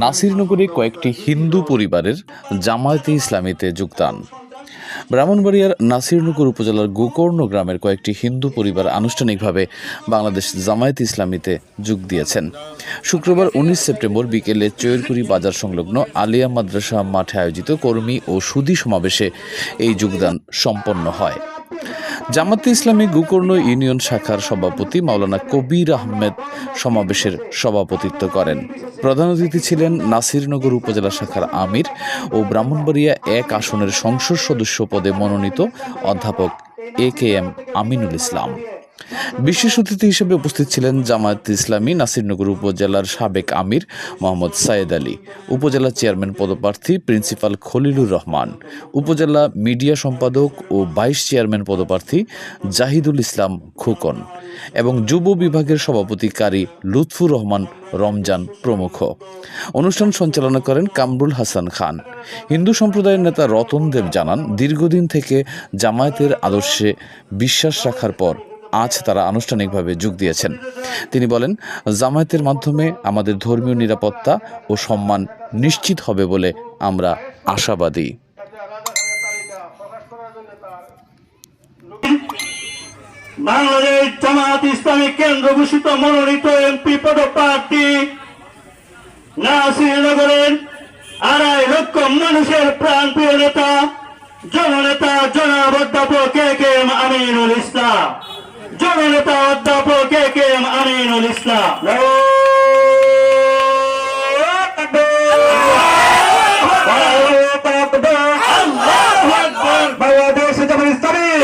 নাসিরনগরে কয়েকটি হিন্দু পরিবারের জামায়াতে ইসলামীতে যোগদান। ব্রাহ্মণবাড়িয়ার নাসিরনগর উপজেলার গোকর্ণ গ্রামের কয়েকটি হিন্দু পরিবার আনুষ্ঠানিকভাবে বাংলাদেশ জামায়াতে ইসলামীতে যোগ দিয়েছেন। শুক্রবার 19 সেপ্টেম্বর বিকেলে চৈরকুড়ি বাজার সংলগ্ন আলিয়া মাদ্রাসা মাঠে আয়োজিত কর্মী ও সুধী সমাবেশে এই যোগদান সম্পন্ন হয়। জামায়াতে ইসলামী গোকর্ণ ইউনিয়ন শাখার সভাপতি মাওলানা কবির আহমেদ সমাবেশের সভাপতিত্ব করেন। প্রধান অতিথি ছিলেন নাসিরনগর উপজেলা শাখার আমির ও ব্রাহ্মণবাড়িয়া 1 আসনের সংসদ সদস্য পদে মনোনীত অধ্যাপক AKM আমিনুল ইসলাম। বিশেষ অতিথি হিসেবে উপস্থিত ছিলেন জামায়াতে ইসলামী নাসিরনগর উপজেলার সাবেক আমির মোহাম্মদ সাইদ আলী, উপজেলা চেয়ারম্যান পদপ্রার্থী প্রিন্সিপাল খলিলুর রহমান, উপজেলা মিডিয়া সম্পাদক ও ভাইস চেয়ারম্যান পদপ্রার্থী জাহিদুল ইসলাম খোকন এবং যুব বিভাগের সভাপতি কারি লুৎফুর রহমান রমজান প্রমুখ। অনুষ্ঠান সঞ্চালনা করেন কামরুল হাসান খান। হিন্দু সম্প্রদায়ের নেতা রতন দেব জানান, দীর্ঘদিন থেকে জামায়াতের আদর্শে বিশ্বাস রাখার পর আজ তারা আনুষ্ঠানিকভাবে যোগ দিয়েছেন। তিনি বলেন, জামায়াতের মাধ্যমে আমাদের ধর্মীয় নিরাপত্তা ও সম্মান নিশ্চিত হবে বলে আমরা আশাবাদী। বাংলাদেশ জামায়াত ইসলামী কেন্দ্র ঘোষিত মনোনীত এমপি পদপ্রার্থী নাসিরনগরের 2.5 লক্ষ মানুষের প্রাণপ্রিয় নেতা জননেতা জনাব অধ্যাপক AKM আমিনুল ইসলাম, জননেতা অধ্যাপক AKM আমিনুল ইসলাম। বাংলাদেশ জামায়াত ইসলামী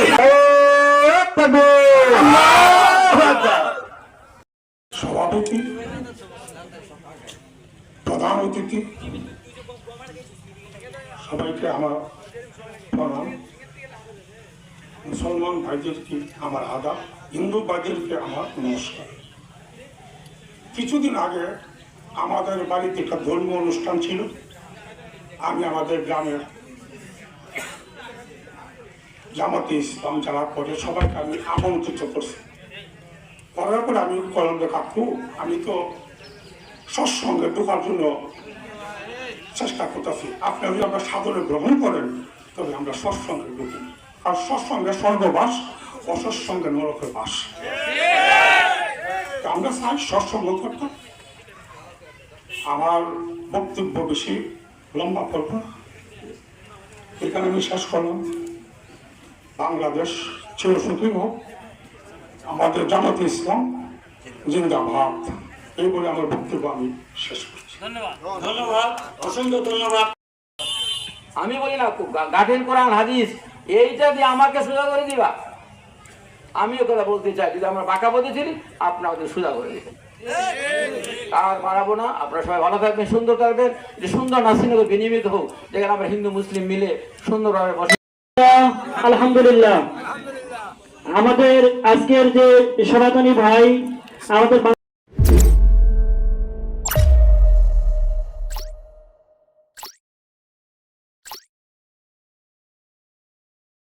সভাপতি, প্রধান অতিথি, সবাইকে আমার প্রণাম। মুসলমান ভাইদেরকে আমার আদাব, হিন্দু ভাইদেরকে আমার নমস্কার। কিছুদিন আগে আমাদের বাড়িতে একটা ধর্মীয় অনুষ্ঠান ছিল। আমি আমাদের গ্রামের জামাতে ইসলাম যাওয়ার পরে সবাইকে আমি আমন্ত্রিত করছি। করার পরে আমি কলম কাকু, আমি তো সৎসঙ্গে ঢোকার জন্য চেষ্টা করতেছি, আপনি যদি আমরা সাদরে গ্রহণ করেন তবে আমরা সৎসঙ্গে ঢুকি। আর সৎসঙ্গে স্বর্গবাস, অসৎসঙ্গে নরকের বাস। আমরা চাই সৎসঙ্গ করতাম। আমার বক্তব্য বেশি লম্বা করব না, এখানে আমি শেষ করলাম। বাংলাদেশ চিরসুখী হোক, আমাদের জামাতে ইসলাম জিন্দাবাদ, এই বলে আমার বক্তব্য আমি শেষ করছি। ধন্যবাদ, অসংখ্য ধন্যবাদ। আমি বলি না গার্ডেন কোরআন হাদিস এইটা দিয়ে আমাকে সোজা করে দিবা, আমিও কথা বলতে চাই। যদি আমরা বাঁকা বলতেছিলি আপনার ওদের সোজা করে দিবেন, আর বাড়াবো না। আপনারা সবাই ভালো থাকবেন, সুন্দর থাকবেন, যে সুন্দর নাসিরনগর বিনিয়মিত হোক, যেখানে আমরা হিন্দু মুসলিম মিলে সুন্দরভাবে বসে। আলহামদুলিল্লাহ, আমাদের আজকের যে সনাতনী ভাই আমাদের